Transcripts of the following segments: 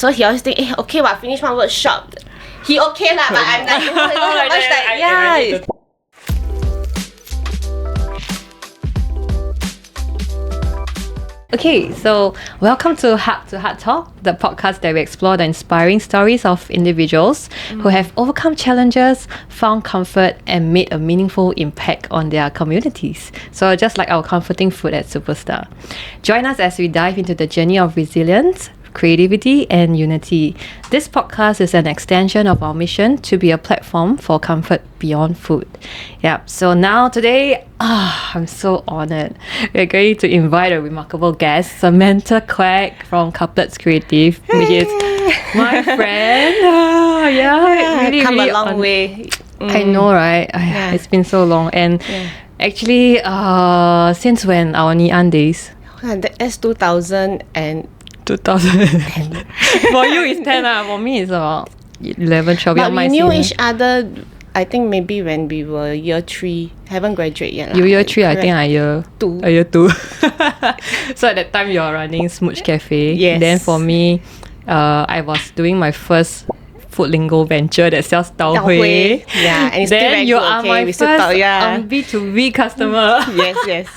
So he always think, okay, finish one workshop. He okay lah, but I'm like, yeah. Okay, so welcome to Heart Talk, the podcast that we explore the inspiring stories of individuals who have overcome challenges, found comfort, and made a meaningful impact on their communities. So just like our comforting food at Souperstar. Join us as we dive into the journey of resilience, creativity, and unity. This podcast is an extension of our mission to be a platform for comfort beyond food. Yep. So now today, I'm so honored. We're going to invite a remarkable guest, Samantha Quek from Cupplets Creative, which is my friend. Really, come really a long way. I know, right? It's been so long. And actually, since when? Our Ngee Ann days? That's 2000 and 2000. For you it's 10 for me it's about 11, 12. But we knew each other, I think maybe when we were year 3. Haven't graduated yet. You year 3, I think I year 2. Year 2. So at that time you're running Smooch Cafe. Yes. Then for me, I was doing my first food lingo venture that sells tau hui. Yeah, and it's still then very you good, are okay? my We first still talk, B2B customer. Yes.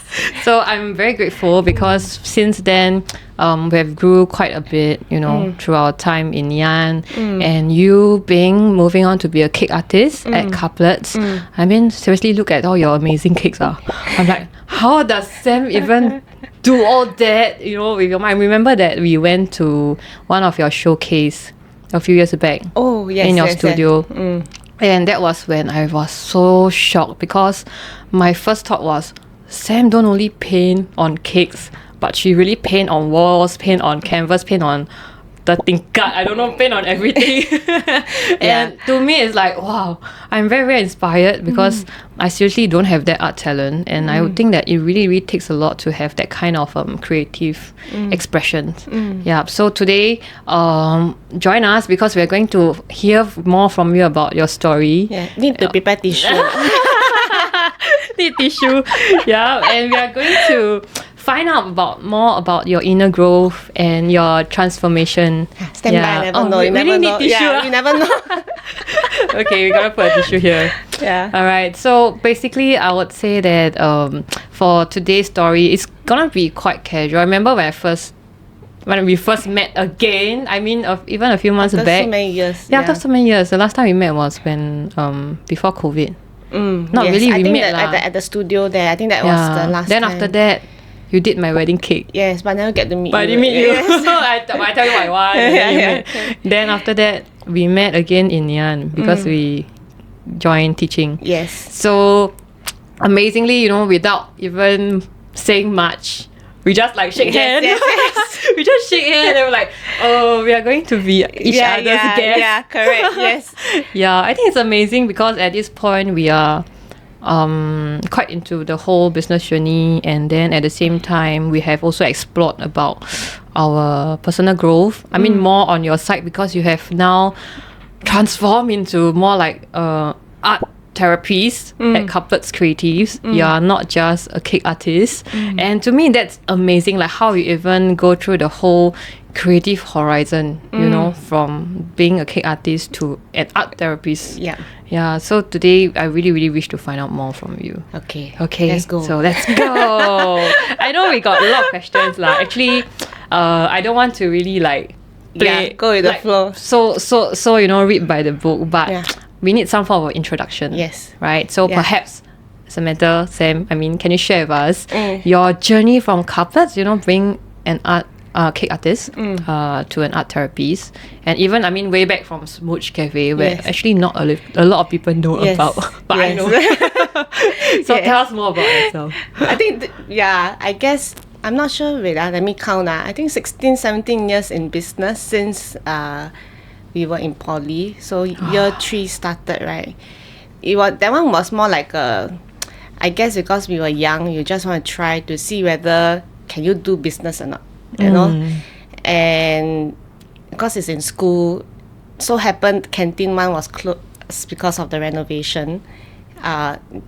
So I'm very grateful because since then we have grew quite a bit, through our time in Ngee Ann. And you moving on to be a cake artist at Cupplets. I mean, seriously, look at all your amazing cakes. I'm like, how does Sam even do all that, with your mind? I remember that we went to one of your showcase a few years back. Oh, yes. In your studio. And that was when I was so shocked because my first thought was, Sam don't only paint on cakes, but she really paint on walls, paint on canvas, paint on the tingkat, I don't know, paint on everything. And to me it's like, wow, I'm very, very inspired because I seriously don't have that art talent, and I would think that it really, really takes a lot to have that kind of creative expression. So today, join us because we're going to hear more from you about your story. Need to prepare tissue. Need tissue. And we are going to find out more about your inner growth and your transformation. Stand by, never know. You really never need know. tissue. You never know. Okay, we gotta put a tissue here. Alright, so basically I would say that for today's story, it's gonna be quite casual. I remember when we first met again, I mean even a few months After back. so many years. After so many years. The last time we met was when before COVID. Not yes, really, I we think met at the studio there. I think that was the last Then time. after that, you did my wedding cake. Yes, but I never get to meet you. But I didn't meet you. Yes. I tell you what I want. And then you met. Then after that, we met again in Ngee Ann because we joined teaching. Yes. So amazingly, without even saying much, we just like shake hands. Yes. We just shake hands and we're like, oh, we are going to be each other's guests. Yeah, correct. Yes. I think it's amazing because at this point we are quite into the whole business journey, and then at the same time we have also explored about our personal growth. I mean, more on your side because you have now transformed into more like art therapies at Cupplets Creatives. You are not just a cake artist, and to me that's amazing, like how you even go through the whole creative horizon, from being a cake artist to an art therapist. So today I really, really wish to find out more from you. Okay, let's go. So let's go. I know we got a lot of questions actually. I don't want to really go with the flow. So read by the book, but we need some form of introduction. Yes. Right? So perhaps Samantha, Sam, can you share with us your journey from Cupplets, being an cake artist to an art therapist, and even way back from Smooch Cafe, where actually not a lot of people know about, but I know. So tell us more about yourself. I think I guess I'm not sure. Wait, let me count. I think 16, 17 years in business since we were in poly. So year 3 started, right? That one was more like I guess because we were young, you just want to try to see whether can you do business or not, and because it's in school, so happened canteen one was closed because of the renovation.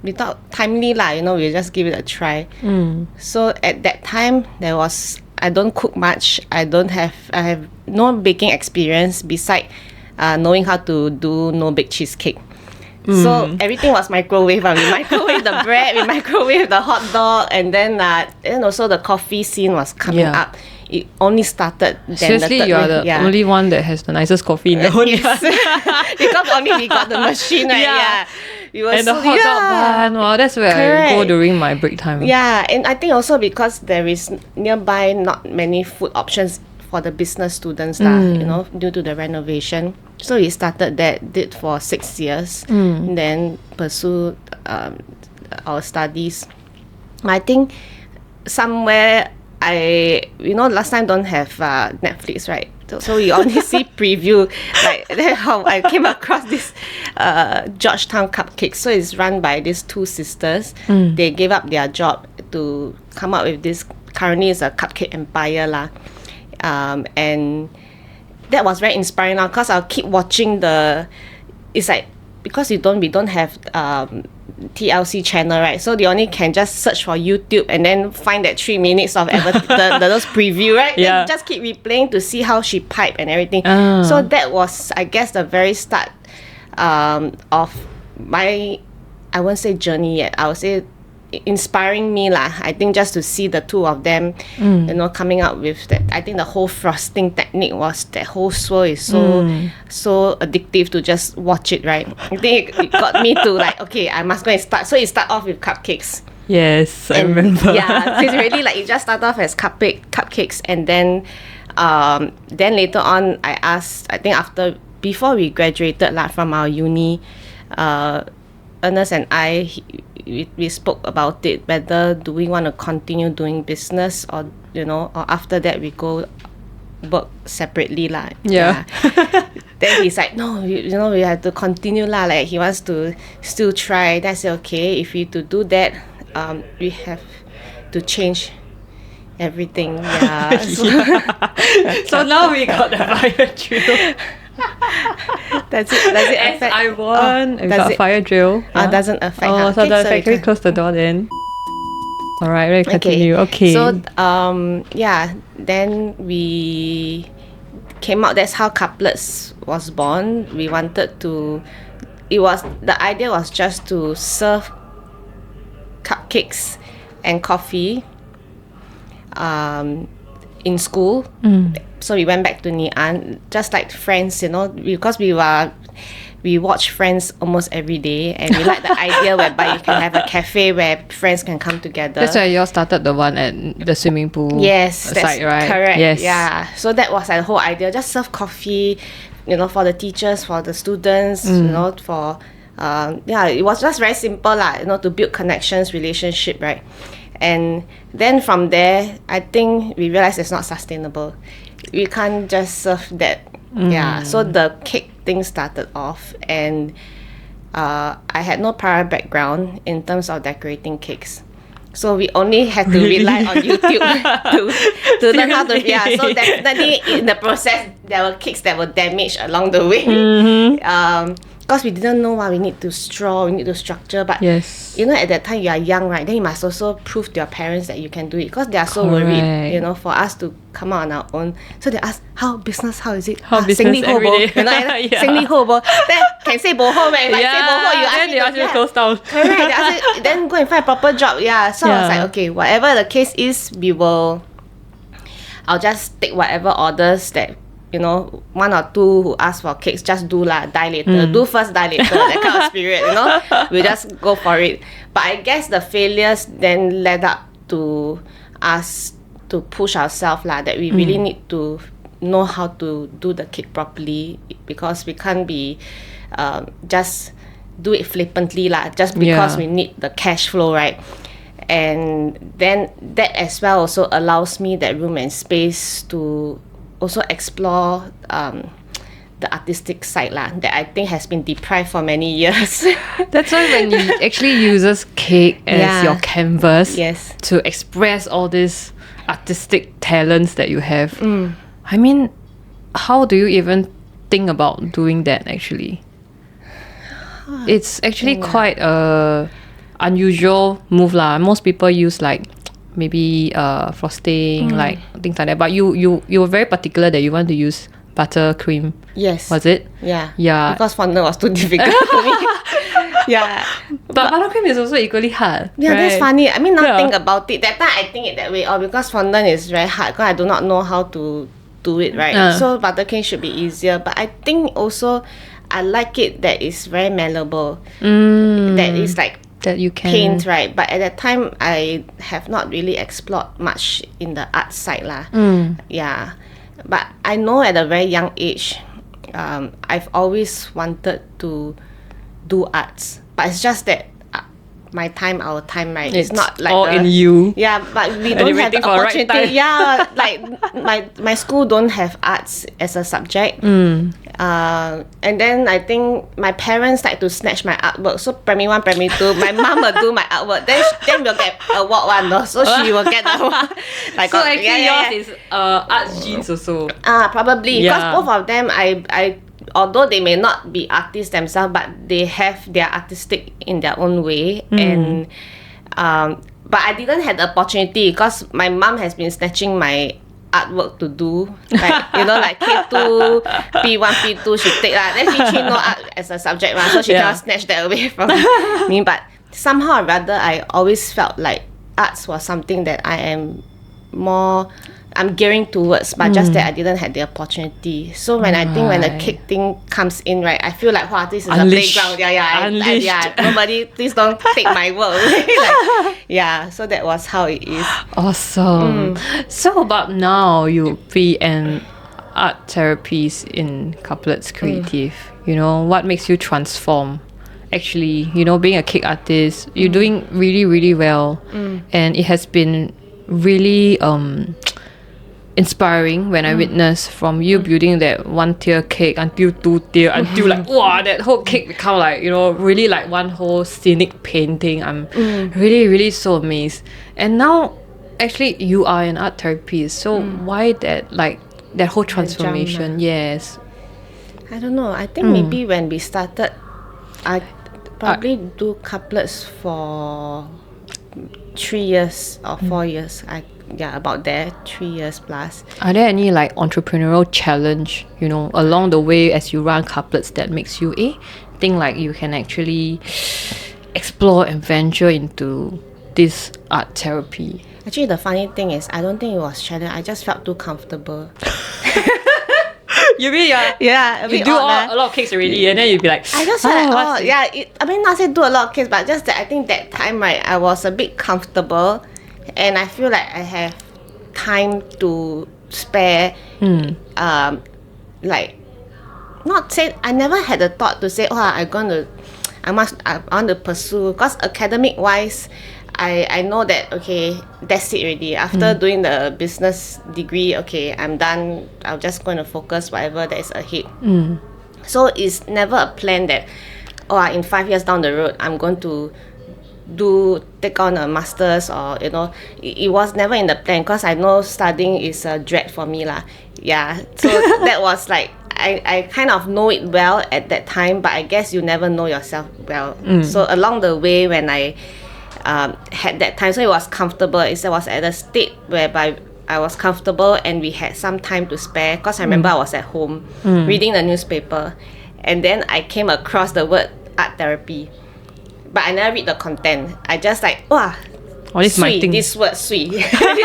We thought timely lah, we just give it a try. So at that time there was I don't cook much. I have no baking experience beside knowing how to do no-bake cheesecake. So everything was microwave. We microwave the bread, we microwave the hot dog, and then also the coffee scene was coming up. It only started then. Seriously, you are the only one that has the nicest coffee in the whole Yes. Because only we got the machine, right? Yeah. We were and the hot dog bun. Wow, that's where I go during my break time. Yeah, and I think also because there is nearby not many food options for the business students, due to the renovation. So we started that, did for 6 years, then pursued our studies. I think somewhere last time don't have Netflix, right? So we only see preview. Like that's how I came across this Georgetown Cupcakes. So it's run by these two sisters. They gave up their job to come up with this. Currently, it's a cupcake empire lah. And that was very inspiring now because I'll keep watching it's like because we don't have TLC channel, right? So they only can just search for YouTube and then find that 3 minutes of those preview, right? Yeah. Then just keep replaying to see how she piped and everything. So that was, I guess, the very start of my, I won't say journey yet, I would say inspiring me lah. I think just to see the two of them, coming up with that. I think the whole frosting technique was, that whole swirl is so addictive to just watch it, right? I think it got me to like, okay, I must go and start. So it start off with cupcakes. Yes, I remember. Yeah, so it's really like it just started off as cupcakes, and then later on I asked, I think before we graduated from our uni, Ernest and I, we spoke about it, whether do we want to continue doing business or after that we go work separately lah. Yeah. Then he's like, no, we have to continue lah. Like he wants to still try. Then I said, okay, if we to do that, we have to change everything. Yeah. So now we got the fire drill. Does it affect? I won. We got fire drill. Doesn't affect. So okay, the factory close the door then. All right, let's continue. Okay. So then we came out. That's how Cupplets was born. We wanted to. The idea was just to serve cupcakes and coffee in school. So we went back to Ngee Ann, just like Friends, because we watch Friends almost every day, and we like the idea whereby you can have a cafe where friends can come together. That's why you all started the one at the swimming pool. Yes, that's side, right? Correct. Yes. Yeah. So that was the whole idea. Just serve coffee, for the teachers, for the students, for it was just very simple lah, to build connections, relationship, right? And then from there, I think we realized it's not sustainable. We can't just serve that. Yeah. So the cake thing started off, and I had no prior background in terms of decorating cakes. So we only had to rely on YouTube to learn how to. Yeah. So definitely in the process, there were cakes that were damaged along the way. Because we didn't know what we need to straw, we need to structure. But yes, at that time you are young, right? Then you must also prove to your parents that you can do it, because they are so worried, for us to come out on our own. So they ask, how is it? How business every day. Then can say boho, man. Like say boho, you ask then me they ask you to close down. Correct. They ask you, then go and find a proper job. Yeah. So I was like, okay, whatever the case is, I'll just take whatever orders that, one or two who ask for cakes, just do lah, die later. Do first, die later, that kind of spirit, we just go for it. But I guess the failures then led up to us to push ourselves lah, that we really need to know how to do the cake properly, because we can't be just do it flippantly lah, just because we need the cash flow, right? And then that as well also allows me that room and space to also explore the artistic side lah, that I think has been deprived for many years. That's why when you actually uses cake as your canvas to express all these artistic talents that you have, I mean, how do you even think about doing that actually? It's actually quite a unusual move lah. Most people use like maybe frosting, like things like that. But you were very particular that you want to use buttercream. Yes. Was it? Yeah. Yeah. Because fondant was too difficult for me. Yeah. But buttercream is also equally hard. Yeah, right? that's funny. I mean, now Yeah. think about it. That time I think it that way. Or because fondant is very hard. Because I do not know how to do it, right? So buttercream should be easier. But I think also I like it that it's very malleable. That is like That you can paint, right? But at that time, I have not really explored much in the art side lah. Yeah, but I know at a very young age, I've always wanted to do arts, but it's just that our time, right? It's not like all in you. Yeah, but we And don't you're have the waiting for the right opportunity. time. Yeah, like my school don't have arts as a subject. And then I think my parents like to snatch my artwork. So primary 1, primary 2, my mom will do my artwork. Then we'll get award one, no? So she will get the award. Like, So actually yours is arts genes also. probably Yeah. because both of them, I although they may not be artists themselves, but they have their artistic in their own way. And but I didn't have the opportunity because my mom has been snatching my artwork to do, like like K2, P1, P2 she take lah. Then P3 no art as a subject so she cannot snatch that away from me. But somehow or rather, I always felt like arts was something that I'm gearing towards, but just that I didn't have the opportunity. So when I think when the cake thing comes in, right, I feel like, wow, this is Unleashed. a playground. Unleashed. Nobody, please don't take my work away. So that was how it is. Awesome. So about now, you be an art therapist in Couplets Creative. What makes you transform? Actually, being a cake artist, you're doing really, really well. And it has been really inspiring when I witnessed from you building that 1-tier cake until 2-tier until like wow, that whole cake become like really like one whole scenic painting. I'm really, really so amazed. And now actually you are an art therapist, so why that whole transformation? Yes, I don't know. I think maybe when we started, I probably do couplets for 3 years or 4 years. About there, 3 years plus. Are there any like entrepreneurial challenge, along the way as you run couplets that makes you think like you can actually explore and venture into this art therapy? Actually, the funny thing is, I don't think it was challenge. I just felt too comfortable. You mean Yeah, you do a lot of cakes already, and then you'd be like, I just felt not say do a lot of cakes, but just that I think that time, right, I was a bit comfortable. And I feel like I have time to spare. Like, not say I never had a thought to say, I want to pursue, because academic wise, I know that okay, that's it already. After doing the business degree, okay, I'm done. I'm just going to focus whatever that is ahead. So it's never a plan that in 5 years down the road I'm going to take on a master's, or it was never in the plan, because I know studying is a dread for me lah. So that was like I kind of know it well at that time, but I guess you never know yourself well. So along the way, when I had that time, so it was comfortable. It was at a state whereby I was comfortable and we had some time to spare, because I remember I was at home reading the newspaper, and then I came across the word art therapy. But I never read the content. I just like, this my thing. This word sweet. This word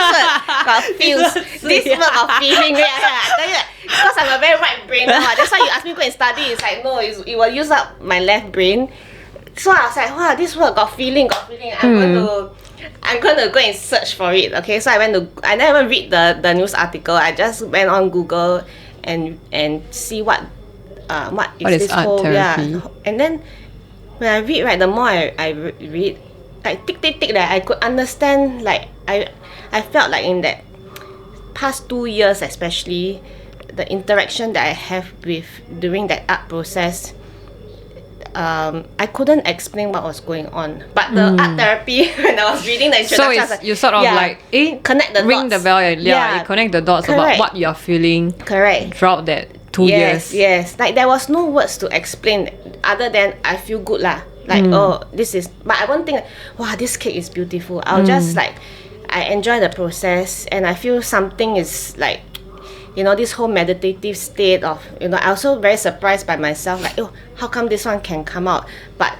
got feels. This word got feeling. I tell you, because I'm a very right brainer. That's why you ask me to go and study. It's like, no, it will use up my left brain. So I was like, this word got feeling. I'm going to go and search for it. Okay, so I never even read the news article. I just went on Google and see what is this art whole therapy? And then when I read, right, the more I read, like tick that I could understand. Like I felt like in that past 2 years, especially the interaction that I have with during that art process, I couldn't explain what was going on. But the art therapy, when I was reading the introduction, so you sort of connect the ring dots. the bell and you connect the dots about what you're feeling. Correct. Throughout that 2 years. Yes. Like there was no words to explain other than I feel good lah. Like this is, but I won't think, wow, this cake is beautiful. I'll just like, I enjoy the process, and I feel something is like, this whole meditative state of, I also very surprised by myself, like, oh, how come this one can come out? But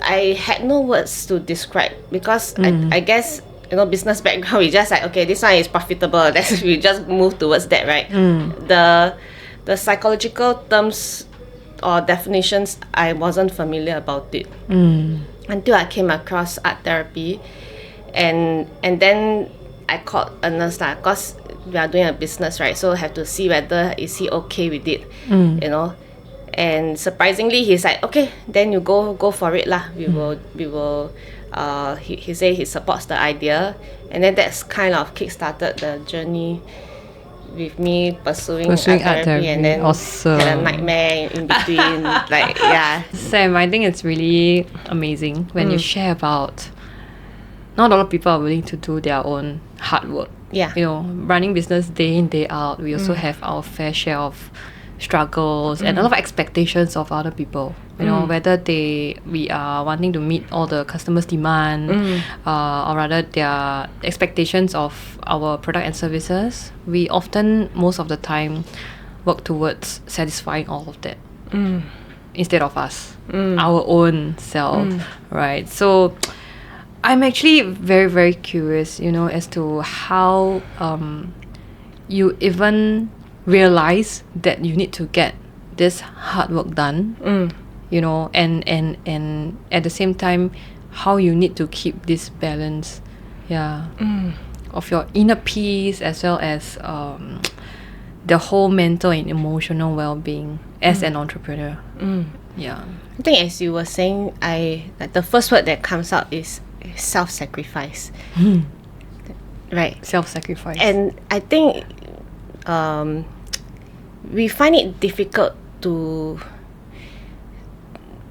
I had no words to describe, because I guess, business background, we just like, okay, this one is profitable, we just move towards that, right? The psychological terms or definitions, I wasn't familiar about it until I came across art therapy, and then I called a nurse, because we are doing a business, right? So I have to see whether is he okay with it, And surprisingly, he's like, okay, then you go for it lah. We will. He said he supports the idea, and then that's kind of kickstarted the journey with me pursuing art therapy, and then awesome. Had a nightmare in between. Like, yeah. Sam, I think it's really amazing when you share about not a lot of people are willing to do their own hard work. Yeah. Running business day in, day out, we also have our fair share of struggles and a lot of expectations of other people. Whether we are wanting to meet all the customers' demand, or rather their expectations of our product and services. We often, most of the time, work towards satisfying all of that instead of us, our own self, right? So I'm actually very, very curious, as to how you even realize that you need to get this hard work done, and at the same time, how you need to keep this balance, of your inner peace as well as the whole mental and emotional well-being as an entrepreneur. Yeah. I think as you were saying, like the first word that comes out is self-sacrifice. Right. Self-sacrifice. And I think we find it difficult to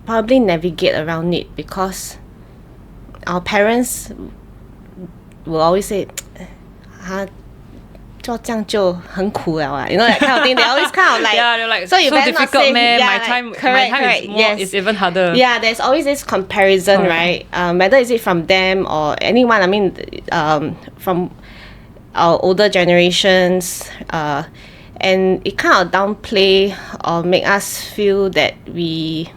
probably navigate around it, because our parents will always say, 做这样就很苦了啊, that kind of thing. They always kind of like, yeah, they're like, so you better not difficult, say, man. yeah, my time correct, is even harder. Yeah, there's always this comparison, right? Whether is it from them or anyone. I mean, from our older generations, and it kind of downplay or make us feel that we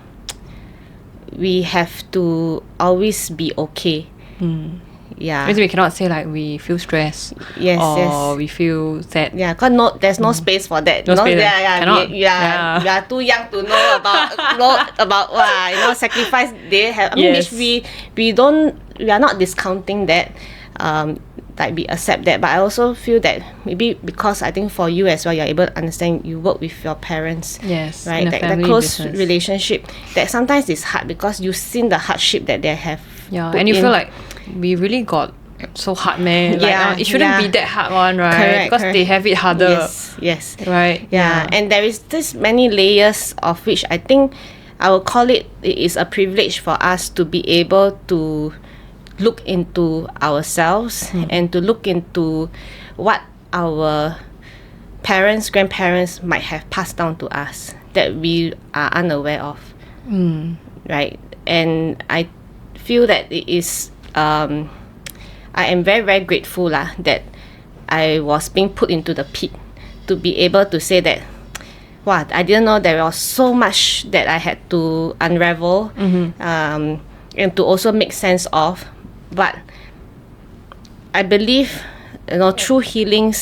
have to always be okay. Yeah. Because we cannot say like we feel stressed. Yes, or we feel sad. Yeah, because there's no space for that. No space. Yeah, we are too young to know about sacrifice they have. I mean, which we are not discounting that. Like we accept that, but I also feel that maybe because I think for you as well, you're able to understand, you work with your parents, yes, right? That close business relationship, that sometimes is hard because you've seen the hardship that they have. Yeah, and you feel like we really got so hard, man. Like, it shouldn't be that hard one, right? Correct, because they have it harder. Yes. Right. Yeah, and there is this many layers of which I think I will call it is a privilege for us to be able to look into ourselves and to look into what our parents, grandparents might have passed down to us that we are unaware of, right? And I feel that it is I am very, very grateful that I was being put into the pit to be able to say that, wow, I didn't know there was so much that I had to unravel, and to also make sense of. But I believe, true healing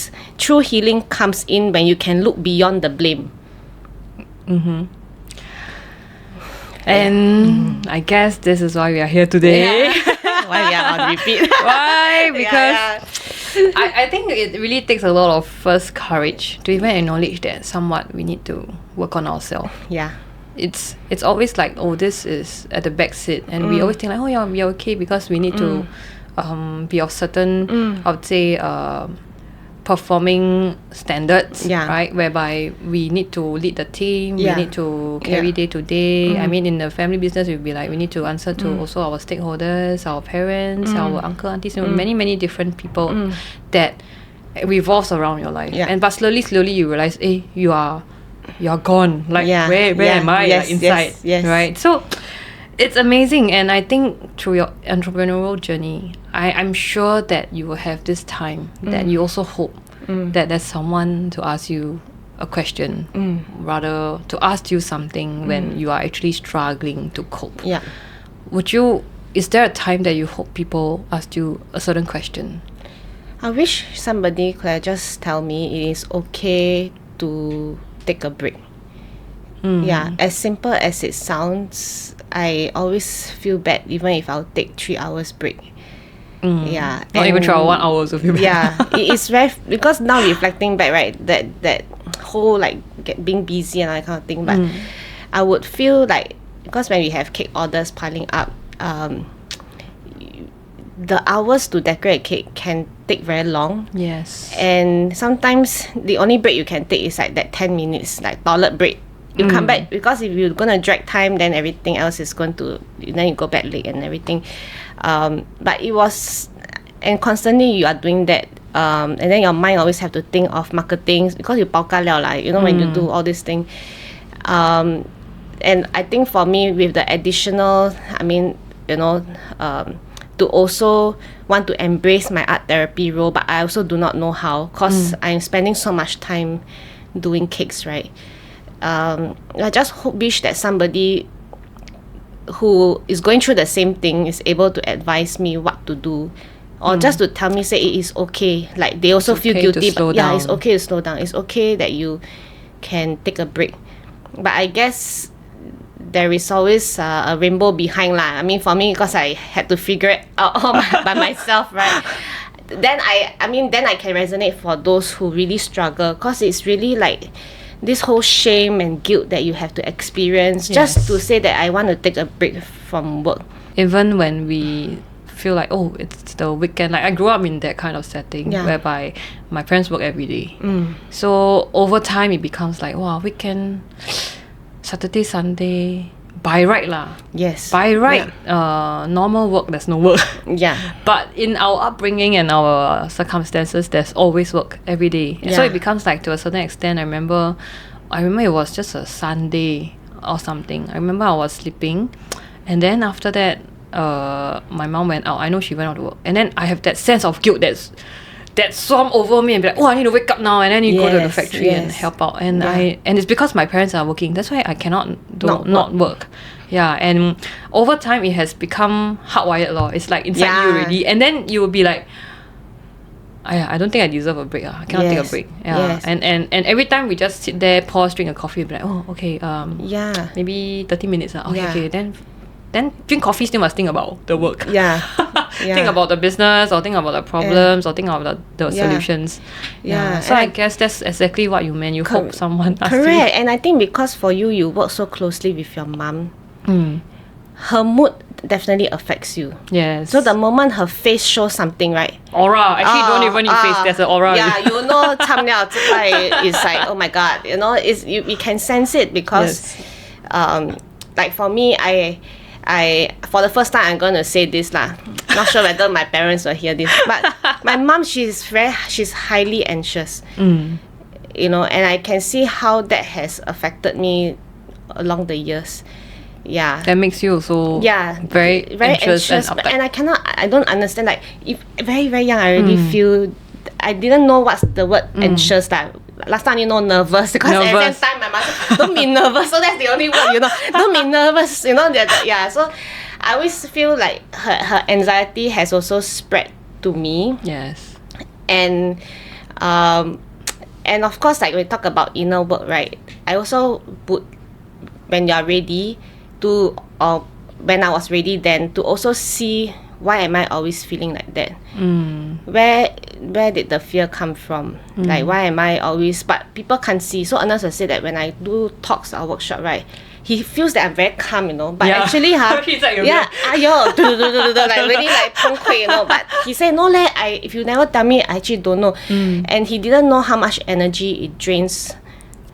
comes in when you can look beyond the blame. And I guess this is why we are here today. Why we are on repeat. Why? Because I think it really takes a lot of first courage to even acknowledge that somewhat we need to work on ourselves. Yeah. It's always like, oh, this is at the back seat, and we always think like, oh yeah, we are okay because we need to be of certain, I would say, performing standards, right? Whereby we need to lead the team, we need to carry day to day. I mean, in the family business, we'll be like, we need to answer to also our stakeholders, our parents, our uncle, aunties, many different people that revolves around your life. But slowly you realize, hey, you're gone. Like, where am I inside? Yes. Right? So It's amazing, and I think through your entrepreneurial journey, I'm sure that you will have this time that you also hope that there's someone to ask you a question, rather to ask you something when you are actually struggling to cope. Yeah. Is there a time that you hope people ask you a certain question? I wish somebody could just tell me it is okay to take a break. Yeah, as simple as it sounds, I always feel bad even if I'll take 3 hours break. Yeah, Not even 1 hour of you. Yeah, it is very because now reflecting back, right, that whole like being busy and all that kind of thing. But I would feel like because when we have cake orders piling up, the hours to decorate cake can take very long. Yes. And sometimes the only break you can take is like that 10 minutes, like toilet break. You come back, because if you're gonna drag time, then everything else is going to, then you go back late and everything. But it was, and constantly you are doing that, and then your mind always have to think of marketing because you 包干了 like, you know, when you do all this thing. And I think for me, with the additional, I mean, you know, to also want to embrace my art therapy role, but I also do not know how, because I'm spending so much time doing cakes, right? I just wish that somebody who is going through the same thing is able to advise me what to do, or just to tell me, say it is okay. Like they also feel guilty, but yeah, it's okay to slow down. It's okay that you can take a break. But I guess there is always a rainbow behind lah. I mean, for me, because I had to figure it out all by myself, right? Then I can resonate for those who really struggle, because it's really like this whole shame and guilt that you have to experience just to say that I want to take a break from work. Even when we feel like, oh, it's the weekend. Like I grew up in that kind of setting whereby my parents work every day. So over time it becomes like, wow, weekend, Saturday, Sunday, by right lah. Yes. By right, normal work, there's no work. Yeah. But in our upbringing and our circumstances, there's always work every day. Yeah. So it becomes like, to a certain extent, I remember it was just a Sunday or something. I remember I was sleeping, and then after that, my mom went out. I know she went out to work. And then I have that sense of guilt that swarm over me and be like, oh, I need to wake up now, and then you go to the factory and help out. And and it's because my parents are working. That's why I cannot not work. Yeah, and over time it has become hardwired law. It's like inside you already. And then you will be like, I don't think I deserve a break. I cannot take a break. Yeah. And every time we just sit there, pause, drink a coffee, be like, oh, okay, maybe 30 minutes. Okay, then drink coffee, still must think about the work. Think about the business, or think about the problems, or think about the solutions. So I guess that's exactly what you meant. You hope someone asks you. Correct. And I think because for you work so closely with your mom, her mood definitely affects you. Yes. So the moment her face shows something, right? Aura. Actually, don't even need face. There's an aura. Yeah, you know, it's like, oh my god, you know, you can sense it because, like for me, I for the first time I'm gonna say this lah. Not sure whether my parents will hear this, but my mom, she's highly anxious. You know, and I can see how that has affected me along the years. Yeah. That makes you also very anxious and uptight. And I don't understand, like if very, very young I already feel I didn't know what's the word anxious like. Last time, you know, nervous, because at the same time my mother said, don't be nervous, so that's the only word, you know, don't be nervous, you know, so I always feel like her anxiety has also spread to me. Yes. And of course, like we talk about inner work, right, I also would, when you're ready to, or when I was ready then, to also see why am I always feeling like that? Where did the fear come from? Like, why am I always... But people can't see. So Ernest will say that when I do talks or workshop, right, he feels that I'm very calm, you know. But actually, like really like 崩溃, you know. But he said, no leh, if you never tell me, I actually don't know. And he didn't know how much energy it drains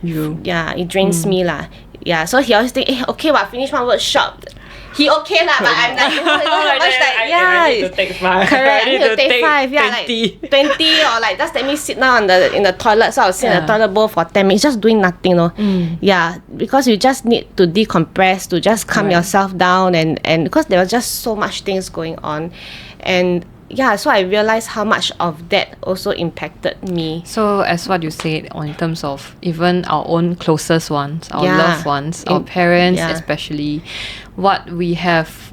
you. Yeah, it drains me lah. Yeah, so he always think, okay, finish one workshop. he okay lah, but I'm like, how much like, I need to take 5. correct, I need to take 5, yeah, 20. like 20 or like just let me sit down in the toilet, so I'll sit in the toilet bowl for 10 minutes, just doing nothing, yeah, because you just need to decompress, to just calm yourself down, and because there was just so much things going on, and yeah, so I realized how much of that also impacted me. So as what you said, in terms of even our own closest ones, our loved ones, our parents especially, what we have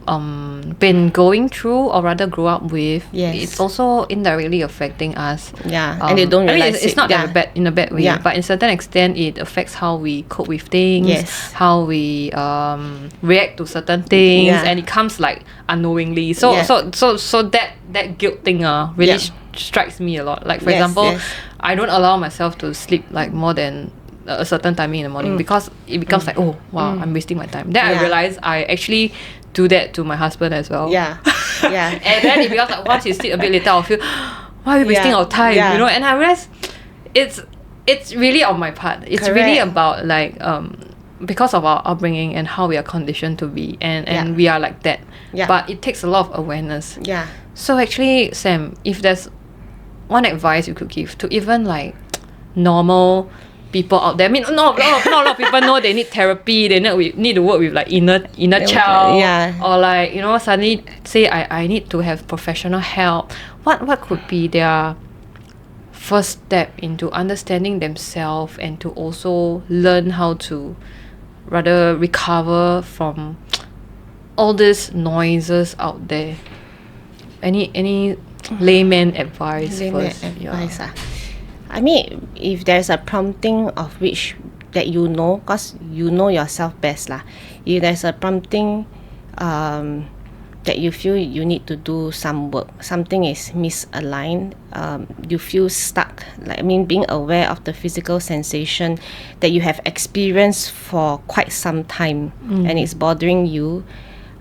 been going through or rather grew up with, it's also indirectly affecting us. And they don't realize it's not in a bad way, but in certain extent it affects how we cope with things, how we react to certain things, and it comes like unknowingly. So that guilt thing really strikes me a lot. Like for example, I don't allow myself to sleep like more than a certain timing in the morning because it becomes like, oh wow, I'm wasting my time. Then I realize I actually do that to my husband as well. And then it becomes like once you sleep a bit later, I'll feel, why are we wasting our time? You know, and I realize it's really on my part. It's really about like because of our upbringing and how we are conditioned to be, and we are like that. But it takes a lot of awareness. So actually, Sam, if there's one advice you could give to even like normal people out there, I mean, not a lot of people know they need therapy, they need to work with like inner child, or like, you know, suddenly say I need to have professional help. What could be their first step into understanding themselves and to also learn how to rather recover from all these noises out there? Any layman advice first? I mean, if there's a prompting of which that you know, because you know yourself best lah. If there's a prompting that you feel you need to do some work, something is misaligned, you feel stuck, like, I mean, being aware of the physical sensation that you have experienced for quite some time and it's bothering you.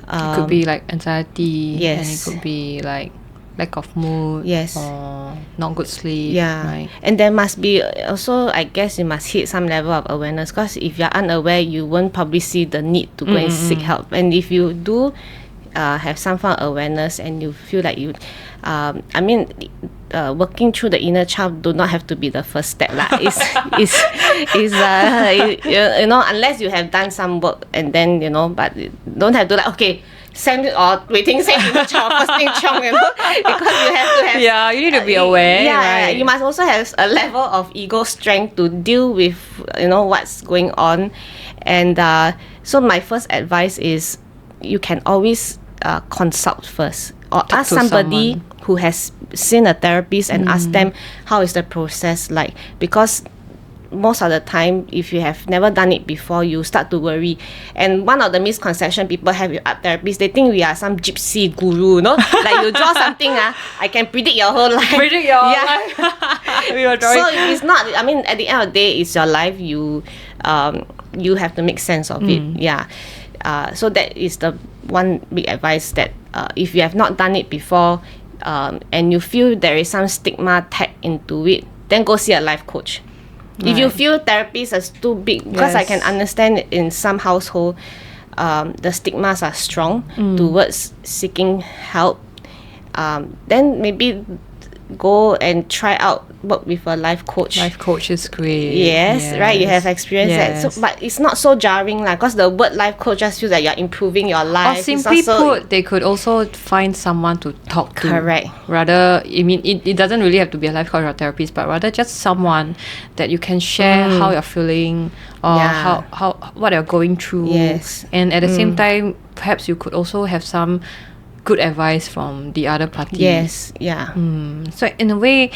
It could be like anxiety, and it could be like lack of mood, or not good sleep, right? And there must be also, I guess you must hit some level of awareness, because if you're unaware, you won't probably see the need to go and seek help. And if you do have some form of awareness and you feel like you I mean, working through the inner child do not have to be the first step lah. You know, unless you have done some work, and then, you know, but don't have to like, okay, Sam or Wei Ting say inner child first thing chong, you know, because you have to have, you need to be aware, right? You must also have a level of ego strength to deal with, you know, what's going on. And so my first advice is, you can always consult first, or ask somebody who has seen a therapist and ask them how is the process like, because most of the time, if you have never done it before, you start to worry. And one of the misconceptions people have with art therapists, they think we are some gypsy guru, you know, like you draw something, I can predict your whole life. Predict your life. We are drawing. So it's not, I mean, at the end of the day, it's your life. You have to make sense of it. So that is the one big advice, that if you have not done it before, and you feel there is some stigma tagged into it, then go see a life coach. If you feel therapies is too big, because I can understand in some household, the stigmas are strong towards seeking help, then maybe go and try out work with a life coach. Life coach is great. Yes, right, you have experienced that. So, but it's not so jarring lah, because the word life coach just feels like you're improving your life. Or simply put, they could also find someone to talk to. Correct. Rather, I mean, it doesn't really have to be a life coach or therapist, but rather just someone that you can share how you're feeling, or how what you're going through. Yes. And at the same time, perhaps you could also have some good advice from the other party. Yes, So in a way,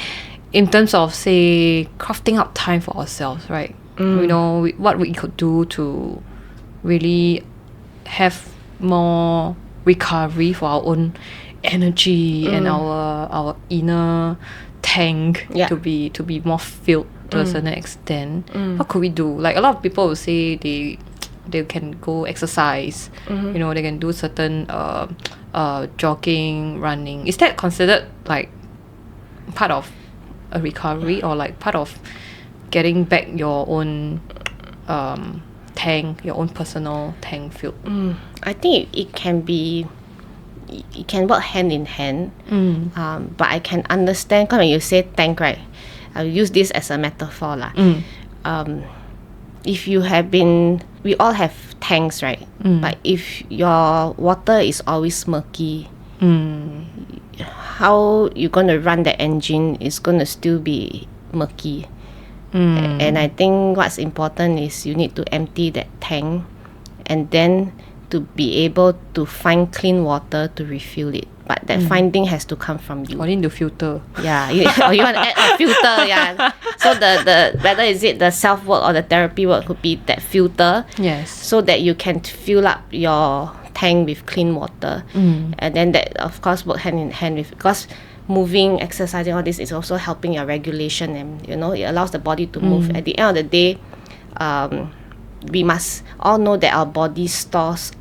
in terms of, say, crafting out time for ourselves, right? You know, what we could do to really have more recovery for our own energy and our inner tank to be more filled to a certain extent. What could we do? Like, a lot of people will say they can go exercise. You know, they can do certain jogging, running. Is that considered like part of a recovery, or like part of getting back your own tank, your own personal tank filled? I think it can be, it can work hand in hand. But I can understand, because when you say tank, right, I'll use this as a metaphor lah. If you have been, we all have tanks, right? But if your water is always murky, how you gonna run the engine is gonna still be murky. And I think what's important is you need to empty that tank, and then to be able to find clean water to refill it. But that finding has to come from you. Or need to filter. Yeah, or you want to add a filter. Yeah. So the whether is it the self work or the therapy work could be that filter. Yes. So that you can fill up your tank with clean water, and then that of course work hand in hand with, because moving, exercising, all this is also helping your regulation, and it allows the body to move. At the end of the day, we must all know that our body stores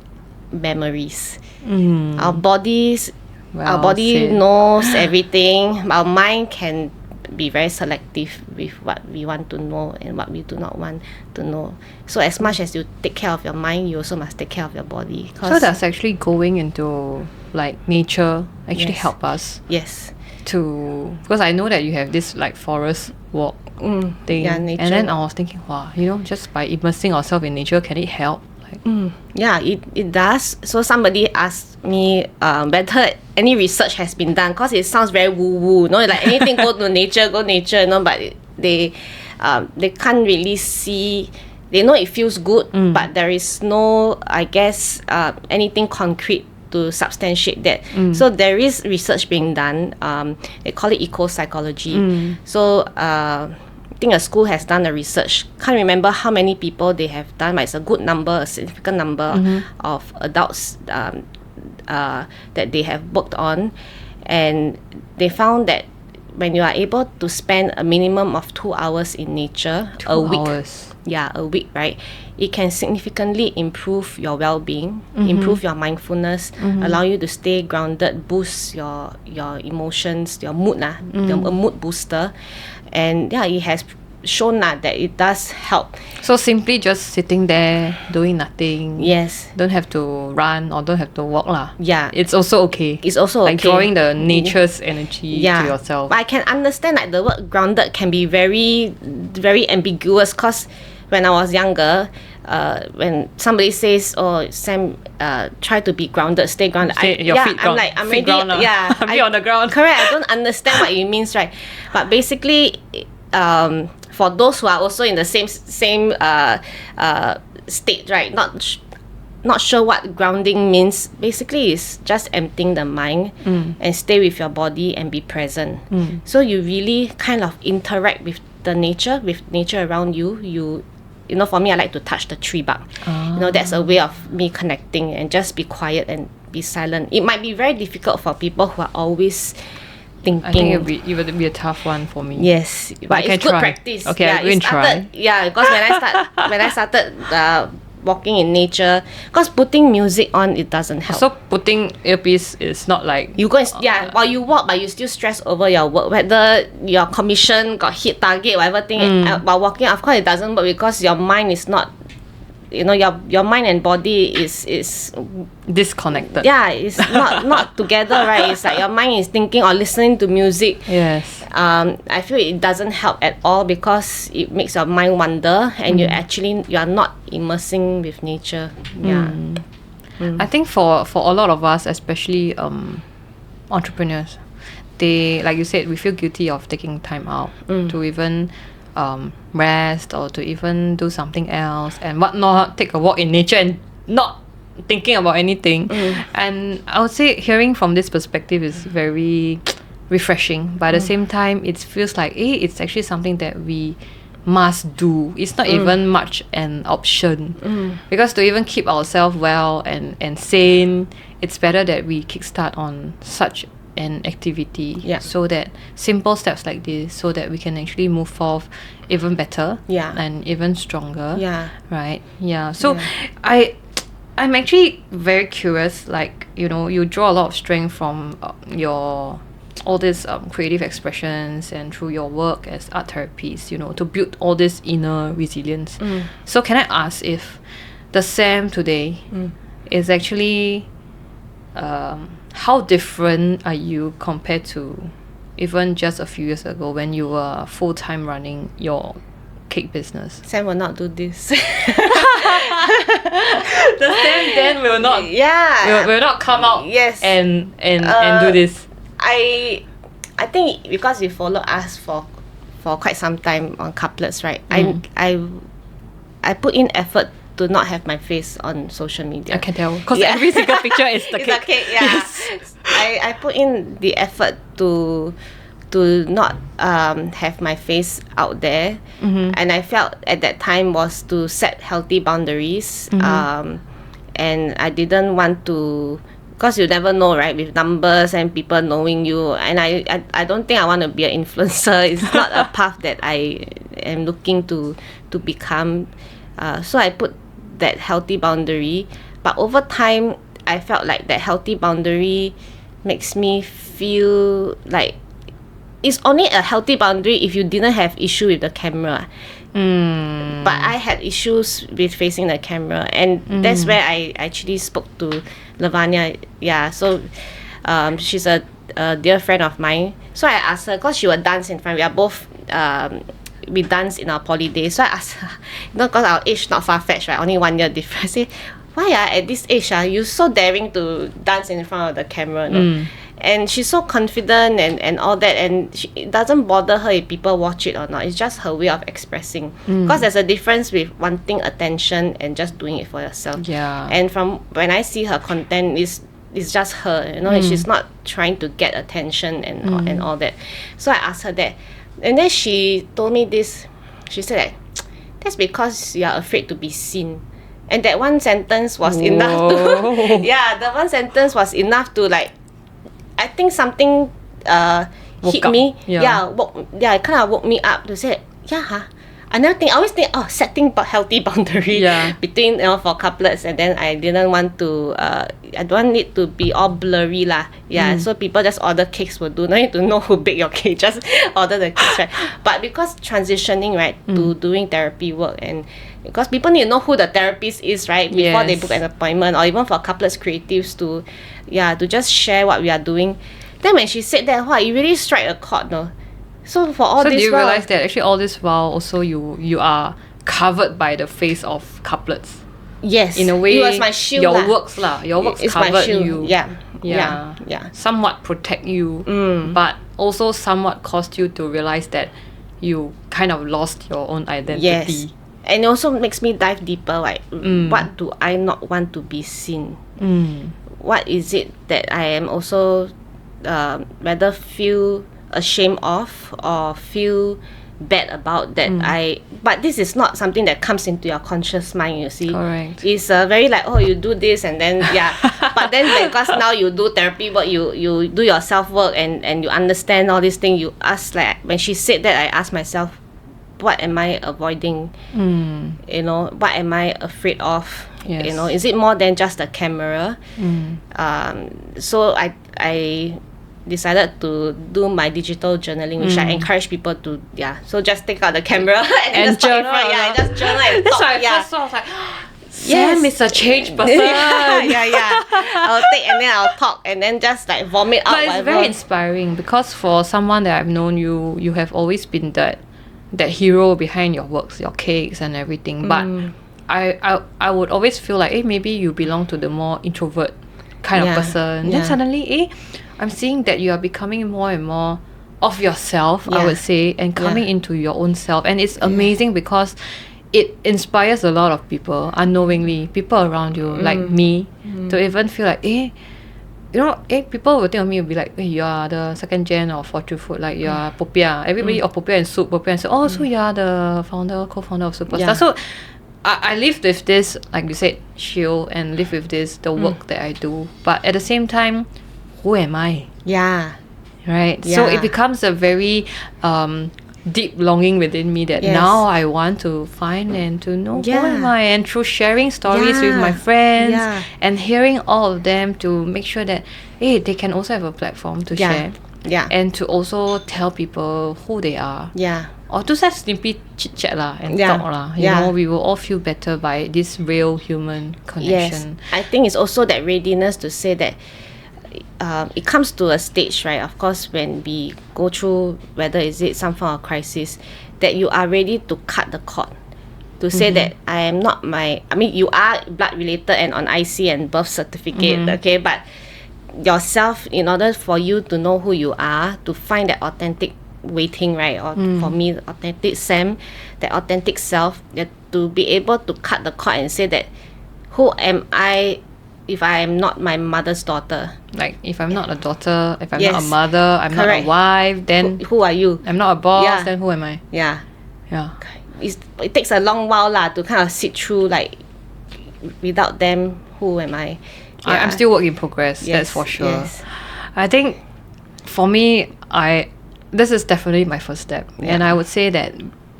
memories. Our bodies, our body knows everything. Our mind can be very selective with what we want to know and what we do not want to know. So as much as you take care of your mind, you also must take care of your body. So that's actually going into like nature actually help us. Yes. Because I know that you have this like forest walk thing. Yeah, nature. And then I was thinking, wow, just by immersing ourselves in nature, can it help? Yeah, it does. So somebody asked me whether any research has been done, because it sounds very woo-woo, like anything go nature, but they can't really see. They know it feels good, but there is no, I guess, anything concrete to substantiate that. So there is research being done. They call it eco-psychology. So I think a school has done a research. Can't remember how many people they have done, but it's a good number, a significant number of adults that they have worked on, and they found that when you are able to spend a minimum of 2 hours in nature a week, right, it can significantly improve your well-being, improve your mindfulness, allow you to stay grounded, boost your emotions, your mood, a mood booster. And yeah, it has shown that it does help. So simply just sitting there doing nothing. Yes. Don't have to run or don't have to walk lah. Yeah. It's also okay. It's also like okay. drawing the nature's energy to yourself. But I can understand like the word grounded can be very, very ambiguous, because when I was younger, when somebody says, "Oh, Sam, try to be grounded, stay grounded," feet I'm feet ready. Ground, feet on the ground. Correct. I don't understand what it means, right? But basically, for those who are also in the same state, right? Not sure what grounding means. Basically, it's just emptying the mind and stay with your body and be present. So you really kind of interact with the nature, around you. For me, I like to touch the tree bark. That's a way of me connecting, and just be quiet and be silent. It might be very difficult for people who are always thinking. I think it would be a tough one for me. Yes, but it's good practice. Okay, I'm going to try. Yeah, because when I started walking in nature, because putting music on, it doesn't help. So putting earpiece is not like you go while you walk, but you still stress over your work, whether your commission got hit target, whatever thing. While walking, of course, it doesn't work, because your mind is not, your mind and body is disconnected. Yeah, it's not together, right? It's like your mind is thinking or listening to music. Yes. I feel it doesn't help at all, because it makes your mind wander, and you are not immersing with nature. Yeah. I think for a lot of us, especially entrepreneurs, they, like you said, we feel guilty of taking time out to even rest, or to even do something else and whatnot, take a walk in nature and not thinking about anything. And I would say hearing from this perspective is very refreshing, but at the same time it feels like it's actually something that we must do. It's not even much an option, because to even keep ourselves well and sane, it's better that we kickstart on such an activity, so that simple steps like this, so that we can actually move forth even better and even stronger. Right. So I'm actually very curious, like, you draw a lot of strength from your all these creative expressions and through your work as art therapist, to build all this inner resilience. So can I ask if the Sam today is actually how different are you compared to even just a few years ago when you were full-time running your cake business? Sam will not do this. The Sam then will not will not come out and do this. I think because you follow us for quite some time on Couplets, right? I put in effort to not have my face on social media. I can tell because every single picture is the it's cake. a cake, yeah. Yes. I put in the effort to not have my face out there, and I felt at that time was to set healthy boundaries, and I didn't want to, because you never know, right, with numbers and people knowing you, and I don't think I want to be an influencer. It's not a path that I am looking to become, so I put that healthy boundary, but over time I felt like that healthy boundary makes me feel like it's only a healthy boundary if you didn't have issue with the camera. But I had issues with facing the camera, and that's where I actually spoke to Lavanya. Yeah, so she's a dear friend of mine. So I asked her, because she would dance in front. We are both we dance in our poly days. So I asked her, because our age not far-fetched, right? Only 1 year difference. I say, why at this age you so daring to dance in front of the camera? No? And she's so confident and all that, and it doesn't bother her if people watch it or not. It's just her way of expressing. Because there's a difference with wanting attention and just doing it for yourself. Yeah. And from when I see her content, it's just her, and she's not trying to get attention and all that. So I asked her that, and then she told me this. She said that that's because you are afraid to be seen. And that one sentence was enough to the one sentence was enough to, like, I think something hit me. It kind of woke me up to say, I always think, setting healthy boundary between, for Couplets, and then I didn't want to, I don't want it to be all blurry lah. So people just order cakes will do. No need to know who baked your cake, just order the cakes, right? But because transitioning, right, to doing therapy work, and because people need to know who the therapist is, right, before they book an appointment, or even for Couplets creatives to just share what we are doing. Then when she said that, it really struck a chord, no? So for all this do you realize that actually all this while also you are covered by the face of Couplets? Yes. In a way, it was my shield. Your works covered you. Yeah. Somewhat protect you, but also somewhat caused you to realize that you kind of lost your own identity. Yes. And it also makes me dive deeper, like, what do I not want to be seen? What is it that I am also rather feel ashamed of or feel bad about that but this is not something that comes into your conscious mind, you see. Correct. It's very like, you do this and then but then because now you do therapy work, you do your self work and you understand all these things, you ask, like, when she said that, I asked myself, what am I avoiding? What am I afraid of? Is it more than just the camera? So I decided to do my digital journaling, which I encourage people to, so just take out the camera and just journal. Just journal and That's talk. why I first saw, I was like, Sam is a changed person. I'll take and then I'll talk and then just like vomit out. But it's very inspiring, because for someone that I've known, you have always been that hero behind your works, your cakes and everything. But I would always feel like, maybe you belong to the more introvert kind of person. Then suddenly, I'm seeing that you are becoming more and more of yourself, I would say, and coming into your own self. And it's amazing because it inspires a lot of people, unknowingly, people around you, like me, to even feel like, people will think of me, will be like, you are the second gen of Fortune Food, like you are Popiah. Everybody of Popiah and Soup, so you are the co-founder of Souperstar. So I live with this, like you said, shield, and live with this, the work that I do. But at the same time, who am I? Right? So it becomes a very deep longing within me that now I want to find and to know who am I. And through sharing stories with my friends and hearing all of them, to make sure that they can also have a platform to share. And to also tell people who they are. or to just simply chit chat lah and Yeah. talk lah. You Yeah. know, we will all feel better by this real human Yes, connection. I think it's also that readiness to say that it comes to a stage, right? Of course, when we go through, whether is it some form of crisis, that you are ready to cut the cord. To say that I am not you are blood related and on IC and birth certificate, okay? But yourself, in order for you to know who you are, to find that authentic Wei Ting, right? Or for me, authentic Sam, that authentic self, that to be able to cut the cord and say that, who am I if I am not my mother's daughter? Like, if I'm not a daughter, if I'm not Yes. a mother, I'm not a Correct. wife, then Who are you? I'm not a boss, Yeah. then who am I? Yeah. Yeah. It takes a long while lah to kind of sit through, like, without them, who am I? I'm still work in progress, that's Yes, for sure. yes. I think for me, this is definitely my first step. And I would say that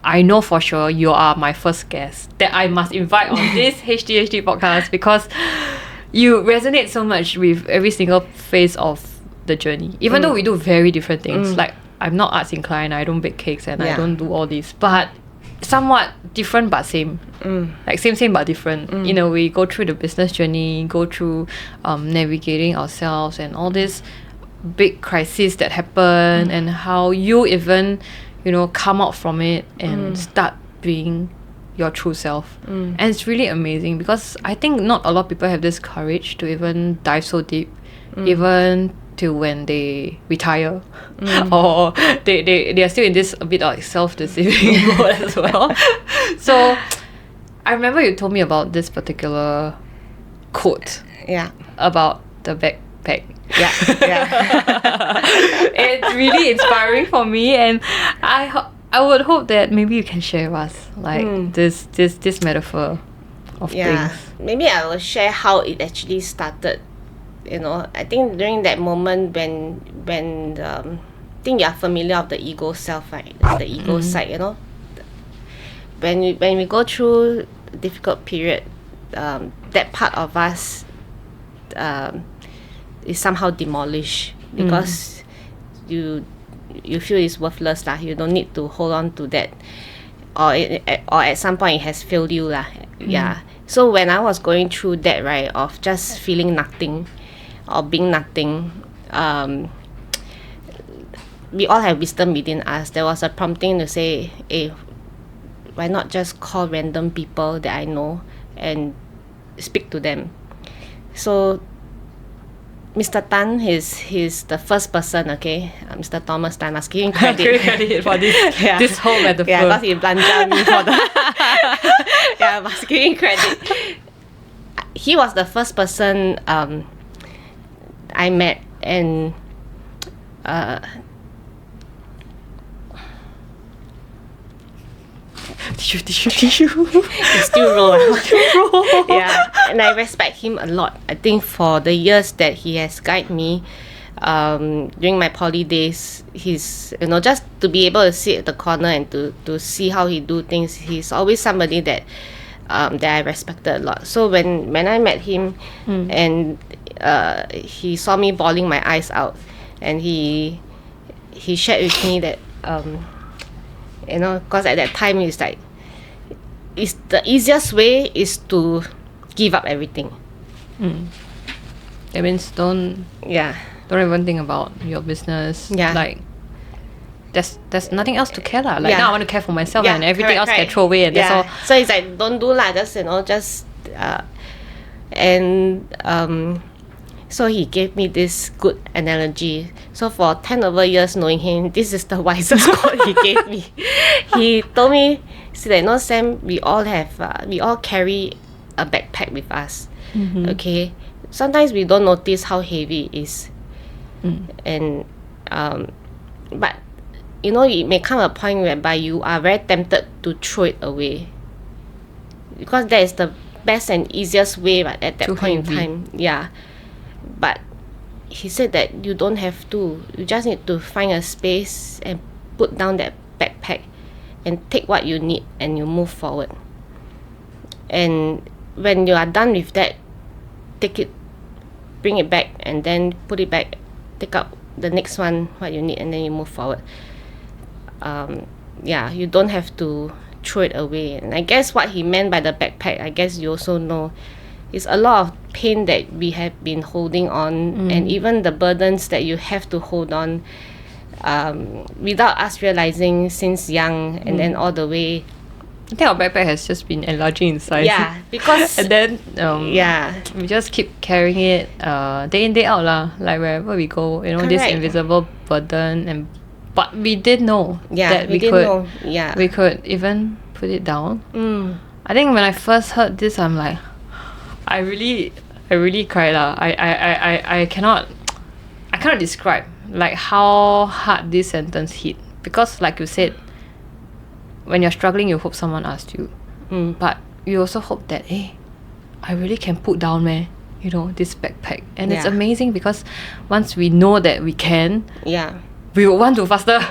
I know for sure you are my first guest that I must invite on this HDHD podcast, because you resonate so much with every single phase of the journey. Even though we do very different things. Like, I'm not arts inclined, I don't bake cakes, and I don't do all this. But somewhat different but same. Like same but different. In a way, go through the business journey, go through navigating ourselves and all this big crisis that happen, and how you even, you know, come out from it and start being your true self. And it's really amazing, because I think not a lot of people have this courage to even dive so deep, even till when they retire, or they are still in this a bit of self-deceiving mode as well. So I remember you told me about this particular quote Yeah. about the backpack. Yeah. Yeah. It's really inspiring for me, and I would hope that maybe you can share with us like this metaphor of Yeah. things. Maybe I will share how it actually started. You know, I think during that moment when I think you are familiar of the ego self, right? The ego side, you know. When we go through a difficult period, that part of us is somehow demolished, because you feel it's worthless lah. You don't need to hold on to that, or at some point it has failed you lah. Yeah. So when I was going through that, right, of just feeling nothing or being nothing, we all have wisdom within us. There was a prompting to say, hey, why not just call random people that I know and speak to them? So Mr. Tan, he's the first person, okay? Mr. Thomas Tan, must give him credit. Credit for this Yeah. this whole metaphor. Yeah, because he belanja me for the... Yeah, must give him credit. He was the first person I met, and tissue. he still roll. Yeah, and I respect him a lot. I think for the years that he has guided me during my poly days, he's, you know, just to be able to sit at the corner and to see how he do things, he's always somebody that I respected a lot. So when I met him, and he saw me bawling my eyes out, and he shared with me that you know, because at that time it's like, it's the easiest way is to give up everything. That means don't even think about your business. Yeah. Like, there's nothing else to care lah. Like, Yeah. now I want to care for myself, Yeah, and everything correct, else can correct. throw away, and that's all. So it's like, don't do lah, just, you know, just and so he gave me this good analogy. So for 10 over years knowing him, this is the wisest quote he gave me. He told me, see that, no, Sam, we all carry a backpack with us. Okay, sometimes we don't notice how heavy it is, and but you know, it may come a point whereby you are very tempted to throw it away, because that is the best and easiest way, right, at that Too point heavy. in time. Yeah, but he said that you don't have to. You just need to find a space and put down that backpack and take what you need, and you move forward. And when you are done with that, take it, bring it back, and then put it back, take out the next one, what you need, and then you move forward. you don't have to throw it away. And I guess what he meant by the backpack, I guess you also know, is a lot of pain that we have been holding on, and even the burdens that you have to hold on without us realizing since young, and then all the way. I think our backpack has just been enlarging in size. Yeah, because and then we just keep carrying it day in day out lah. Like wherever we go, you know, this Correct. invisible burden, but we did know that we could even put it down. I think when I first heard this, I'm like, I really cried lah. I cannot describe like how hard this sentence hit, because like you said, when you're struggling, you hope someone asked you, but you also hope that, hey, I really can put down, man, you know, this backpack. And it's amazing because once we know that we can, we will want to faster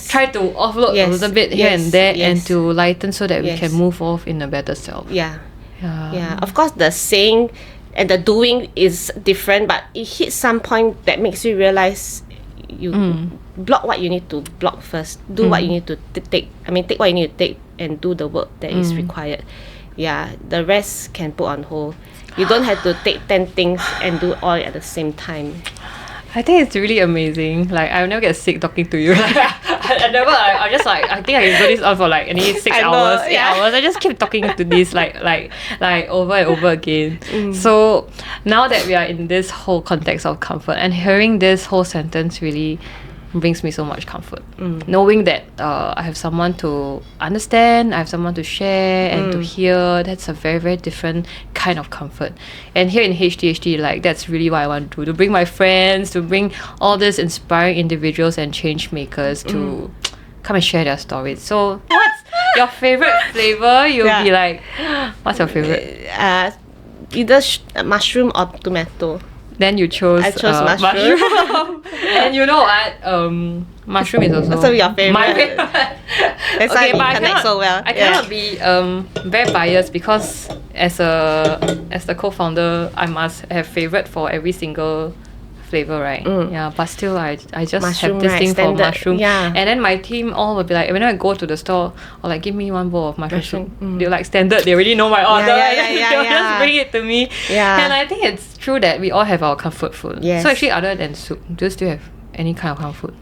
try to offload a little bit here and there, and to lighten so that we can move off in a better self. Of course, the saying and the doing is different, but it hits some point that makes you realize you block what you need to block first, do what you need to take what you need to take, and do the work that is required. The rest can put on hold. You don't have to take 10 things and do all at the same time. I think it's really amazing. Like, I'll never get sick talking to you. I just like, I think I can do this on for like any 6 hours, 8 hours. I just keep talking to this like over and over again. So now that we are in this whole context of comfort, and hearing this whole sentence really brings me so much comfort. Knowing that I have someone to understand, I have someone to share and to hear, that's a very, very different kind of comfort. And here in HTHD, like, that's really what I want to do, to bring my friends, to bring all these inspiring individuals and change makers to come and share their stories. So what's your favorite flavor? You'll be like, what's your favorite? Either mushroom or tomato. Then you chose, I chose mushroom. And you know what? Mushroom is also your favorite. My favorite. That's why we connect so well. I cannot be very biased, because as the co-founder, I must have favorite for every single flavor, right? But still, I just mushroom, have this thing standard. for mushroom. And then my team all will be like, whenever I go to the store, or like, give me one bowl of mushroom soup. They're like, standard, they already know my order. They'll just bring it to me. And I think it's true that we all have our comfort food. So actually, other than soup, do you still have any kind of comfort food?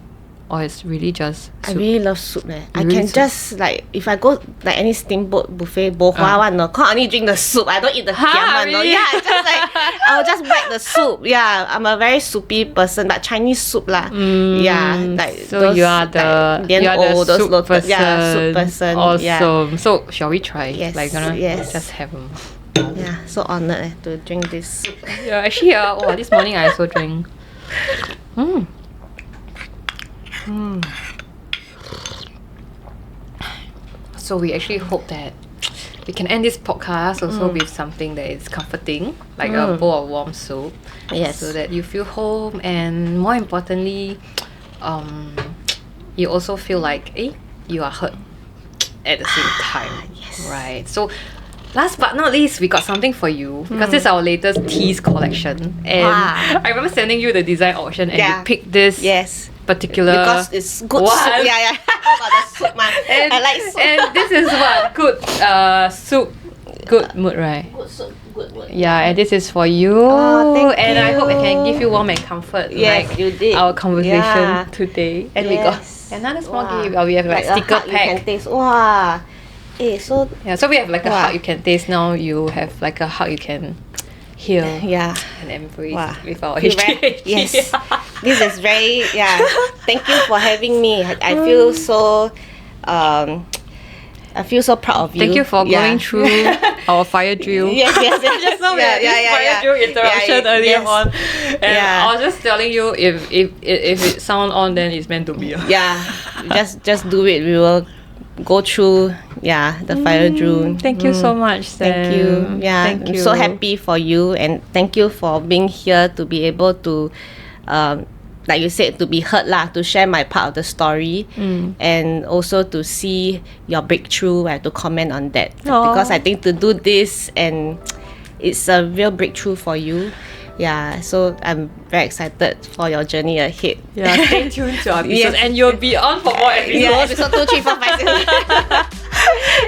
Or it's really just soup? I really love soup. I can just, like, if I go like any steamboat buffet, bohua one, can't only drink the soup. I don't eat the kiam one. Really? Just like, I'll just whack the soup. I'm a very soupy person, but Chinese soup lah. Like so those, you are the those soup lotus, person. soup person. Awesome. So shall we try? Yes. Like, just have them. So honoured to drink this soup. Actually, this morning I also drank. So we actually hope that we can end this podcast also with something that is comforting, like a bowl of warm soup. So that you feel home, and more importantly, you also feel like you are heard at the same time. Right. So last but not least, we got something for you, because this is our latest teas collection, and I remember sending you the design option, and you picked this particular, because it's good soup. About the soup, man. I like soup. And this is what good soup, good mood, right? Good soup, good mood. And this is for you. Thank and you. I hope it can give you warmth and comfort. Yes, like you did. Our conversation today, and we got another small gift. We have like sticker a hug pack. You can taste. So we have like a hug you can taste. Now you have like a hug you can heal and embrace with our HTH. Yes. This is very, thank you for having me. I feel so proud of you. Thank you for going through our fire drill. Yes. Just now we had this fire drill interruption earlier on. And I was just telling you, if it sound on, then it's meant to be. Just do it. We will go through the fire drill. Thank you so much, Sam. Thank you. Thank you. I'm so happy for you, and thank you for being here to be able to like you said, to be heard lah, to share my part of the story, and also to see your breakthrough. I have to comment on that. Because I think to do this, and it's a real breakthrough for you. Yeah, so I'm very excited for your journey ahead. Yeah, stay tuned to our episodes, Yes. and you'll be on for more episodes. Yeah, episode 2, 3, 4, 5, 6.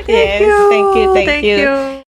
Thank Yes, you. thank you, thank you. you.